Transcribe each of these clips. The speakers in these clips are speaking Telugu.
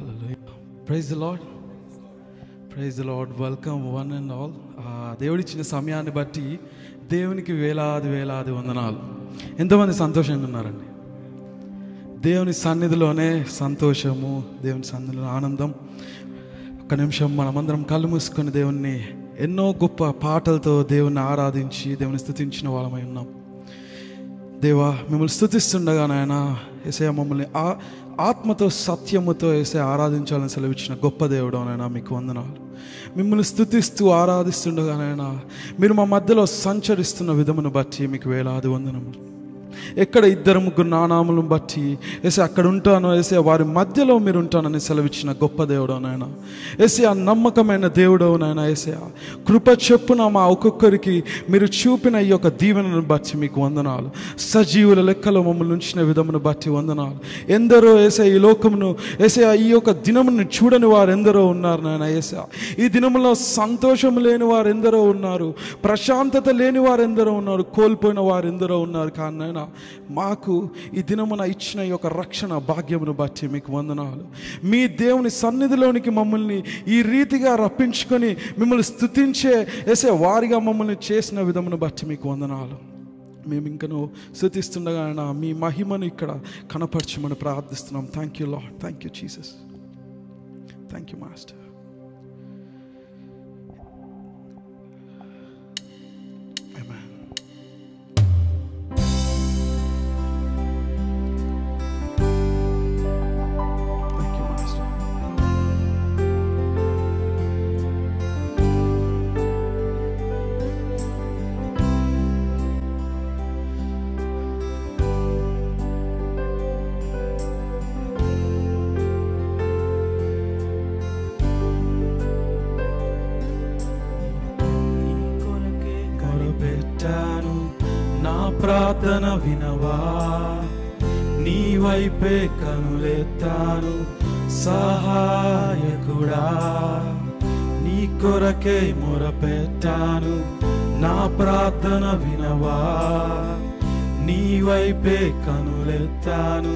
Praise the Lord, praise the Lord. Welcome one and all. దేవుడిచ్చిన సమయాన్ని బట్టి దేవునికి వేలాది వేలాది వందనాలు. ఎంతోమంది సంతోషంగా ఉన్నారండి. దేవుని సన్నిధిలోనే సంతోషము, దేవుని సన్నిధిలో ఆనందం. ఒక్క నిమిషం మనమందరం కళ్ళు మూసుకొని దేవుణ్ణి ఎన్నో గొప్ప పాటలతో దేవుణ్ణి ఆరాధించి దేవుని స్తుతించిన వాళ్ళమై ఉన్నాం. దేవా, మిమ్మల్ని స్తుతిస్తుండగా నాయన యేసయ్య మమ్మల్ని ఆత్మతో సత్యముతో యేసయ్య ఆరాధించాలని సెలవిచ్చిన గొప్ప దేవుడు నాయన, మీకు వందనాలు. మిమ్మల్ని స్తుతిస్తూ ఆరాధిస్తుండగా నాయన మీరు మా మధ్యలో సంచరిస్తున్న విధమును బట్టి మీకు వేలాది వందనములు. ఎక్కడ ఇద్దరు ముగ్గురు నానాములను బట్టి ఏసే అక్కడ ఉంటాను, ఏసే వారి మధ్యలో మీరు ఉంటానని సెలవిచ్చిన గొప్ప దేవుడు నాయన. ఏసే ఆ నమ్మకమైన దేవుడు నాయన. ఏసే కృప చెప్పున మా ఒక్కొక్కరికి మీరు చూపిన ఈ యొక్క దీవెనను బట్టి మీకు వందనాలు. సజీవుల లెక్కలో మమ్మల్ని ఉంచిన విధమును బట్టి వందనాలు. ఎందరో ఏసే ఈ లోకమును ఏసే ఈ యొక్క దినమును చూడని వారు ఎందరో ఉన్నారు నాయన. ఏసే ఈ దినములో సంతోషం లేని వారు ఎందరో ఉన్నారు, ప్రశాంతత లేని వారు ఎందరో ఉన్నారు, కోల్పోయిన వారు ఎందరో ఉన్నారు. కానీ నాయన మాకు ఈ దినమున ఇచ్చిన ఈ యొక్క రక్షణ భాగ్యమును బట్టి మీకు వందనాలు. మీ దేవుని సన్నిధిలోనికి మమ్మల్ని ఈ రీతిగా రప్పించుకొని మిమ్మల్ని స్తుతించే వేసే వారిగా మమ్మల్ని చేసిన విధమును బట్టి మీకు వందనాలు. మేము ఇంకనూ స్తుతిస్తుండగా మీ మహిమను ఇక్కడ కనపరచమని ప్రార్థిస్తున్నాం. Thank you lord, thank you Jesus, thank you master. ప్రార్థన వినవా, నీ వైపే కనులెత్తాను సహాయకుడా. నీ కొరకే మొరపెట్టాను, నా ప్రార్థన వినవా, నీ వైపే కనులెత్తాను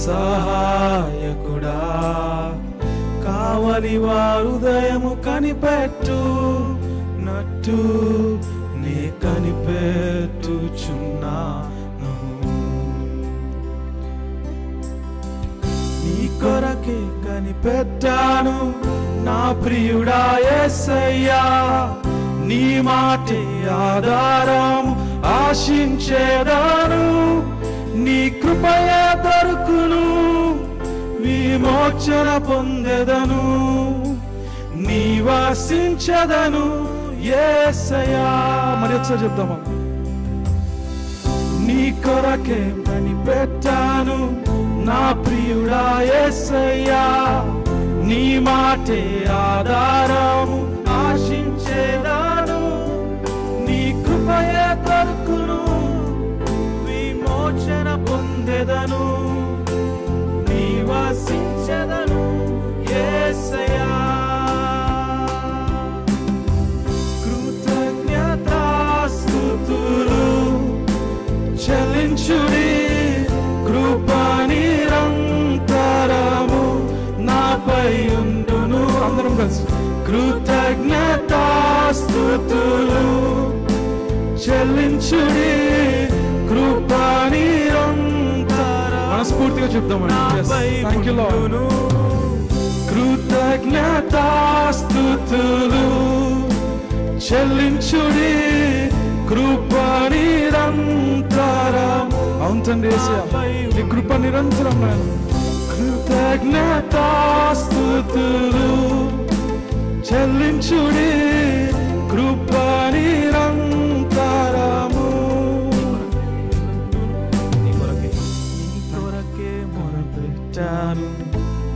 సహాయకుడా. కావలి వారు హృదయము కనిపెట్టు నట్టు నే కనిపెట్టుచున్నాను. నీ కొరకే కనిపెట్టాను నా ప్రియుడా యేసయ్యా. నీ మాటే ఆధారము ఆశించేదాను, నీ కృపయే దొరుకును, విమోచన పొందెదను, నివసించదను యేసయ్యా. మరి ఒకసారి చెప్దామా? నీ కొరకే కనిపెట్టాను నా ప్రియుడా యేసయ్యా. నీ మాటే ఆధారము ఆశించేదాను, నీ కృపయే దొరుకును, విమోచన పొందెదను, నివసించెదను యేసయ్యా. చెల్లించుడి కృపా నిరంతరము నాపై ఉండును. అందరం కలిసి కృతజ్ఞతాస్తుతులు చెల్లించుడి కృపా నిరంతరము. మనస్ఫూర్తిగా చెప్తామండి. Thank you Lord. కృతజ్ఞతాస్తుతులు చెల్లించుడి కృపా నిరంతరం. అవును తండ్రి యేసయ్యా, నీ కృప నిరంతరం. కృతజ్ఞతాస్తుతులు చెల్లించుడి కృపా నిరంతరము. నీ కొరకే మొరపెట్టాను,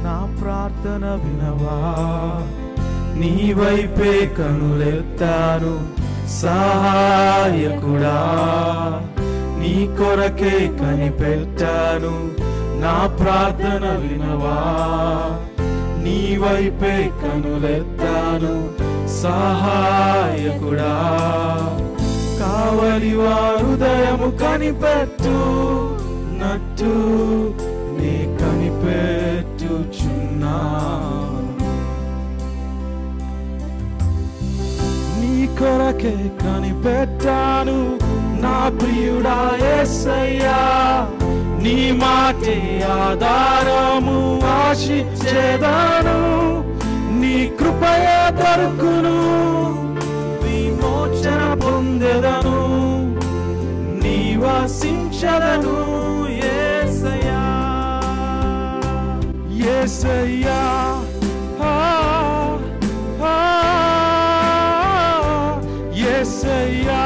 నా ప్రార్థన వినవా, నీ వైపే కనులెత్తాను సహాయకుడా. నీ కొరకే కనిపెట్టాను, నా ప్రార్థన వినవా, నీ వైపే కనులెత్తాను సహాయకుడా. కావలి వారు హృదయము కనిపెట్టు నట్టు నీ కనిపెట్టుచున్నాను. ఉన్నాను. నీ కొరకే కనిపెట్టాను నా ప్రియుడా యేసయ్యా, నీ మాటే ఆధారము ఆశించేదాను, నీ కృపయే దొరుకును విమోచన పొందెదను, నివసించదను యేసయ్యా. యేసయ్యా యేసయ్యా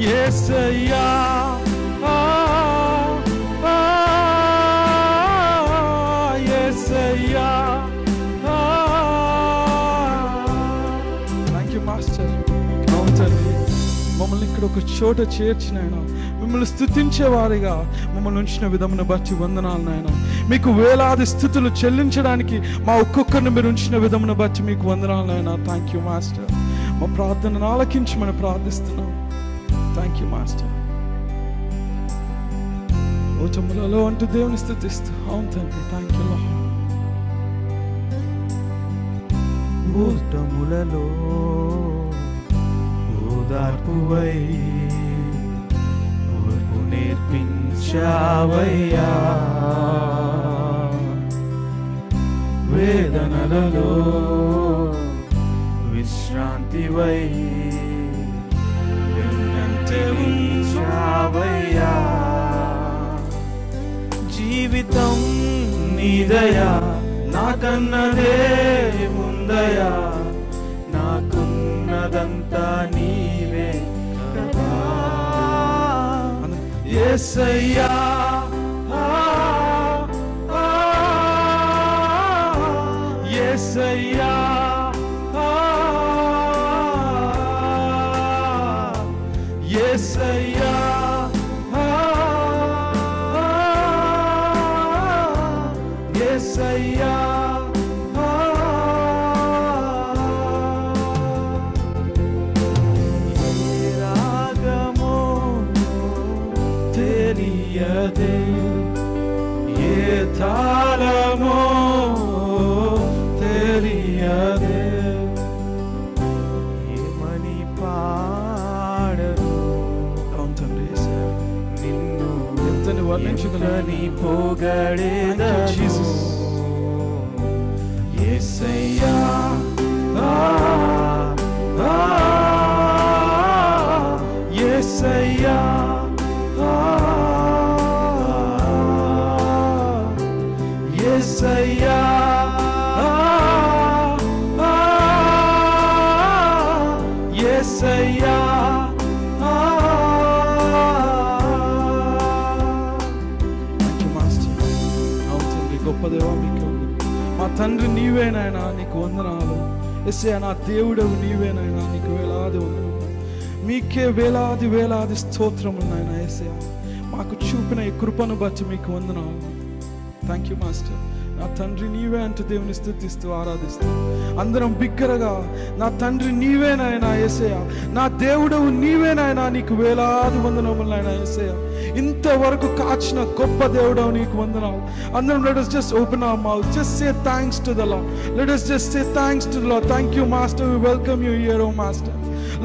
యేసయ్యా యేసయ్యా. Thank you master. అవునండి, మమ్మల్ని ఇక్కడ ఒక చోట చేర్చిన ఆయన, మిమ్మల్ని స్తుతించేవారిగా మమ్మల్ని ఉంచిన విధమును బట్టి వందనాలు నాయన. మీకు వేలాది స్తుతులు చెల్లించడానికి మా ఒక్కొక్కరిని మీరు ఉంచిన విధమును బట్టి మీకు వందనాలు నాయన. Thank you master. మా ప్రార్థనను ఆలకించమని ప్రార్థిస్తున్నాం. Thank you master. ఓటములలో అంటూ దేవుని స్తుతిస్తూ. అవును తండ్రి, థ్యాంక్ యూ లార్డ్. ఓటములలో ఓదార్పువై ఓర్పు నేర్పించావయ్యా, వేదనలలో విశ్రాంతివై వెన్నంటే ఉంచావయ్యా. జీవితం నీదయా, నాకన్నదే ముందయా, నాకున్నదంతా నీవే కదా. యేసయ్యా యేసయ్యా యేసయ్యా యేసయ్యా. రాగమో తెలియదే, ఏ తాళమో తెలియదే, ఏమని పాడను నిన్ను ఎంతని వర్ణించగలని పొగడేదను. యేసయ్యా యేసయ్యా యేసయ్యా యేసయ్యా. గొప్ప దేవా మీకు మా తండ్రి నీవేనాయనా, నీకు వందనాలు. యేసయ్యా నా దేవుడవు నీవేనాయనా, నీకు వేలాది వందనాలు. మీకే వేలాది వేలాది స్తోత్రములు నాయనా. యేసయ్యా మాకు చూపిన ఈ కృపను బట్టి మీకు వందనాలు. Thank you master. నా తండ్రి నీవే అంటూ దేవుని స్తుతిస్తూ ఆరాధిస్తూ అందరం బిగ్గరగా నా తండ్రి నీవేనాయనా యేసయ్యా, నా దేవుడవు నీవేనాయనా, నీకు వేలాది వందనములు నాయనా యేసయ్యా. ఇంతవరకు కాచిన గొప్ప దేవుడవు నీకు వందనాలు. అందరం let us just open our mouths, just say thanks to the Lord. Let us just say thanks to the Lord. Thank you master, we welcome you here oh master.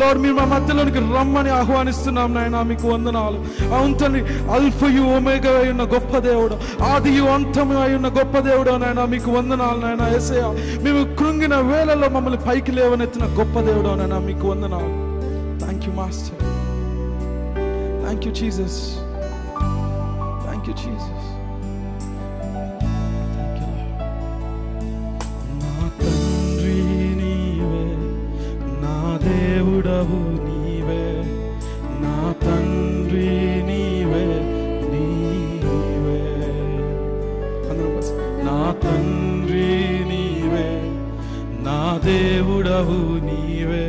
Lord మీరు మా మధ్యలోనికి రమ్మని ఆహ్వానిస్తున్నాం నాయనా, మీకు వందనాలు. అవును తండ్రి, అల్ఫయు ఒమేగా అయి ఉన్న గొప్ప దేవుడు, ఆదియు అంతము అయి ఉన్న గొప్ప దేవుడు నాయనా, మీకు వందనాలు నాయనా యేసయ్యా. మేము కృంగిన వేళలో మమ్మల్ని పైకి లేవనెత్తిన గొప్ప దేవుడు నాయనా, మీకు వందనాలు. Thank you master. Thank you Jesus. Thank you Jesus. నా తండ్రి నీవే, నా దేవుడవు నీవే, నా తండ్రి నీవే నీవే. నా తండ్రి నీవే, నా దేవుడవు నీవే,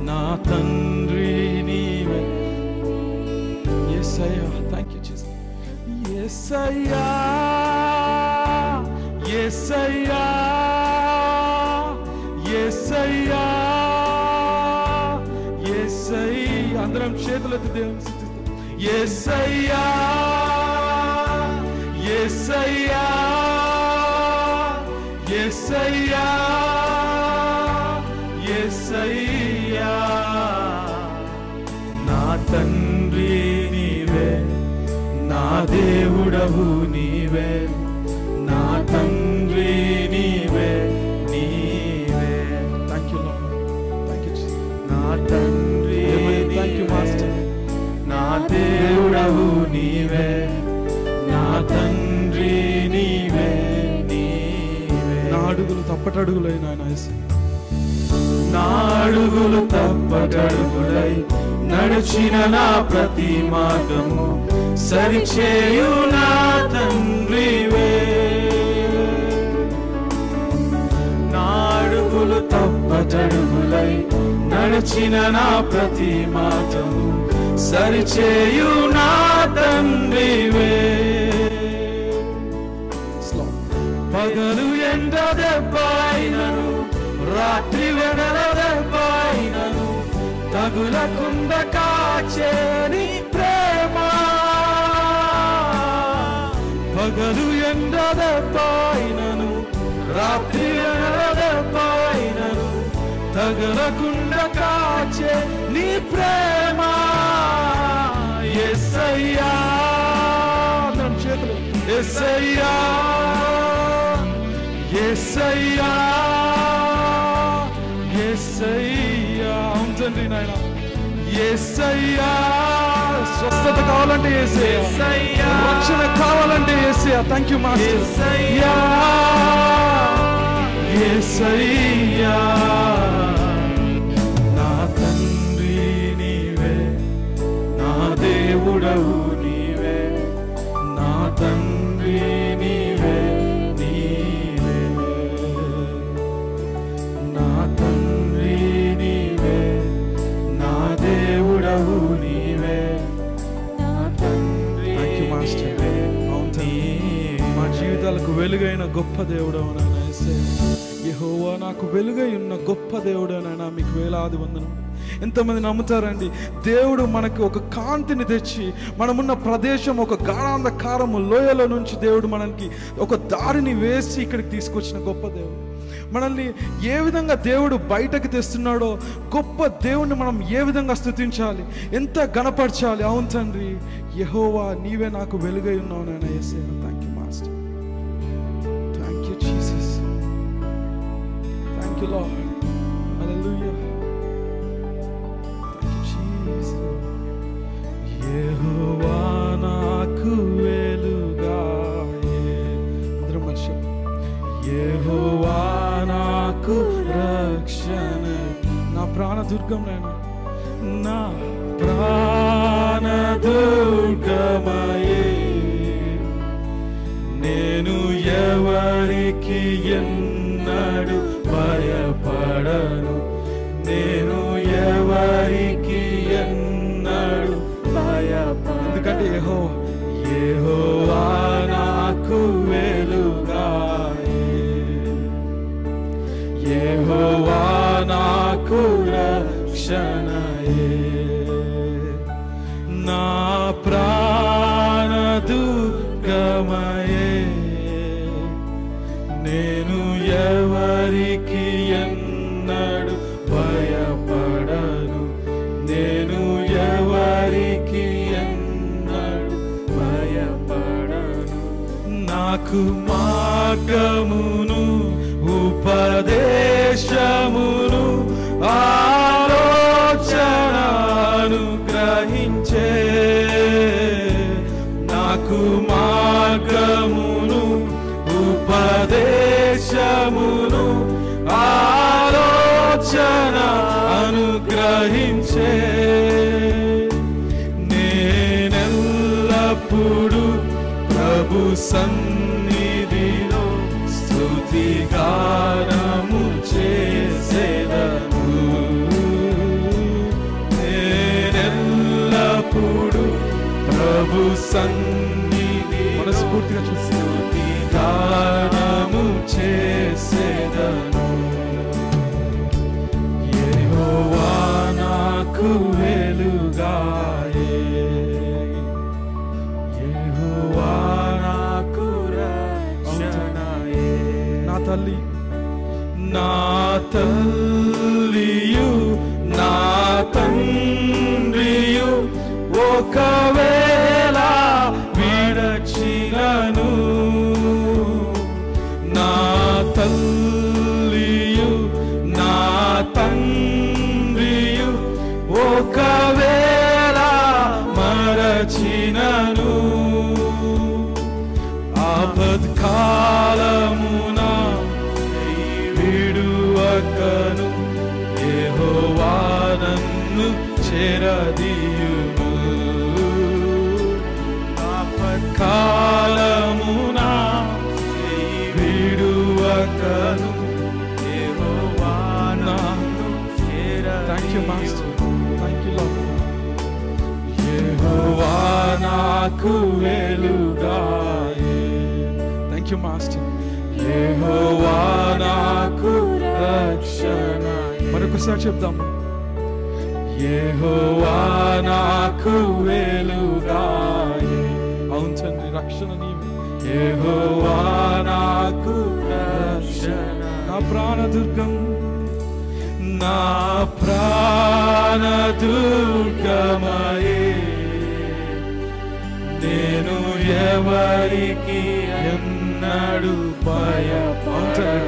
నా తండ్రి నీవే. యేసయ్యా, థ్యాంక్ యూ జీసస్. యేసయ్యా యేసయ్యా యేసయ్యా యేసయ్యా. అందరం చేతులెత్తి దేవుని స్తుతిస్తాం. యేసయ్యా యేసయ్యా యేసయ్యా యేసయ్యా నా తండ్రి నీవే, నా దేవుడవు నీవే, నా తండ్రి నీవే నీవే. Thank you lord, thank you నా తండ్రి థ్యాంక్ యూ మాస్టర్. నా దేవుడవు నీవే, నా తండ్రి నీవే నీవే. నా అడుగులు తప్పటడుగులైన నా అడుగులు తప్పటడుగులై నడిచిన నా ప్రతి మార్గము సరిచేయు నా తండ్రివే. నా అడుగులు తప్పటడుగులై నడిచిన నా ప్రతి మార్గము సరిచేయు నా తండ్రివే. పగలు ఎండ దెబ్బైనను, రాత్రి వెడల దెబ్బైనను తగులకుండా కాచే నీ ప్రేమ. పగలు ఎండ దెబ్బైనను, రాత్రి వెడల దెబ్బైనను తగులకుండా కాచే నీ ప్రేమ. యేసయ్యా చేతులు యేసయ్యా యేసయ్యా యేసయ్యా. అవును తండ్రి నాయన యేసయ్యా. స్వస్థత కావాలంటే యేసయ్యా, రక్షణ కావాలంటే యేసయ్యా. Thank you master. యేసయ్యా యేసయ్యా నా తండ్రి నీవే, నా దేవుడవు నీవే, నా తండ్రి నీవే నీవే. నా తండ్రి నీవే, నా దేవుడవు నీవే, నా తండ్రి నీవే. మా జీవితాలకు వెలుగైన గొప్ప దేవుడవు నాయన యేసయ్యా. యెహోవా నాకు వెలుగై ఉన్న గొప్ప దేవుడనైనా మీకు వేలాది వందనం. ఎంతమంది నమ్ముతారండి? దేవుడు మనకి ఒక కాంతిని తెచ్చి, మనమున్న ప్రదేశం ఒక గాఢాంధకారము లోయలో నుంచి దేవుడు మనకి ఒక దారిని వేసి ఇక్కడికి తీసుకొచ్చిన గొప్ప దేవుడు. మనల్ని ఏ విధంగా దేవుడు బయటకు తెస్తున్నాడో, గొప్ప దేవుడిని మనం ఏ విధంగా స్తుతించాలి, ఎంత గణపరచాలి. అవును తండ్రి, యెహోవా నీవే నాకు వెలుగై ఉన్నావు నాయన యేసయ్యా. Thank you master. Thank you Jesus. Thank you Lord. Hallelujah. యెహోవా నాకు వెలుగాయే. అందరం వర్షం. యెహోవా నాకు రక్షణ, నా ప్రాణదుర్గం నాయన, నా ప్రాణదుర్గమయే. నేను ఎవరికి ఎన్నడు భయపడను, నేను ఎవరికి ఎన్నడు భయపడను. ఎందుకంటే యెహోవా నాకు వెలుగాయే, యెహోవా నాకు రక్షణయే. నా ప్రాణదుర్గమయే. నేను ఎవరికి ఎన్నడు భయపడను, నేను ఎవరికి ఎన్నడు భయపడను. నాకు మార్గమును ఉపదేశమును ఆలోచనను గ్రహించే. నాకు మార్గమును ఉపదేశమును ఆలోచన అనుగ్రహించే. నేనెల్లప్పుడు ప్రభు సన్నిధిలో స్తుతిగానము చేసేదను. నేనెల్లప్పుడు ప్రభు సన్నిధి మనస్ఫూర్తిగా స్తుతిగానము చేసేదను. యెహోవా నాకు వెలుగాయే. తల్లి, నా తల్లియు నా తండ్రియు ఒకవేళ విడచినను, నా తల్లియు నా తండ్రియు ఒకవేళ మరచినను, ఆపత్కాలమున విడువకను యెహోవా నన్ను చేరదీయును, ఆపత్కాలమున విడువకను యెహోవా నన్ను చేరదీయును. Thank you master, thank you Lord. యెహోవా నాకు వెలుగాయే. Thank you master. యెహోవా నాకు రక్షణ. మరొకసారి చెప్దాం. యెహోవా నాకు వెలుగాయే. అవును తండ్రి, రక్షణ నీవే. యెహోవా నాకు రక్షణ, నా ప్రాణదుర్గం, నా ప్రాణదుర్గమయే. నేను ఎవరికి ఎన్నడు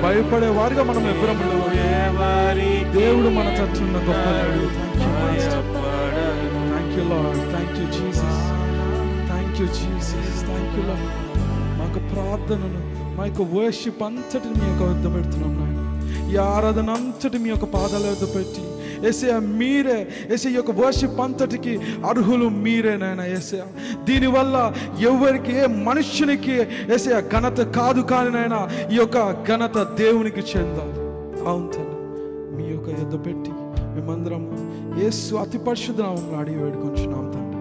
భయపడే వారిగా మనం ఎవ్వరము. దేవుడు మన తట్టున్న గొప్ప. Thank you lord, thank you Jesus, thank you Jesus, thank you lord. మా యొక్క ప్రార్థనను, మా యొక్క వర్షిప్ అంతటిని మీ యొక్క వద్ద పెడుతున్నాం నాయన. ఈ ఆరాధన అంతటి మీ యొక్క పాదాల వద్ద పెట్టి యేసయ్యా మీరే, యేసయ్య యొక్క వర్షిప్ అంతటికి అర్హులు మీరే నాయన. యేసయ్య దీనివల్ల ఎవరికి, ఏ మనుష్యునికి యేసయ్య ఘనత కాదు, కానీ నాయన ఈ యొక్క ఘనత దేవునికి చెందాలి. అవును తండ్రి, మీ యొక్క యొద్ద పెట్టి మేమందరం యేసు అతి పరిశుద్ధ నామములో అడిగి వేడుకొంచున్నాం తండ్రి.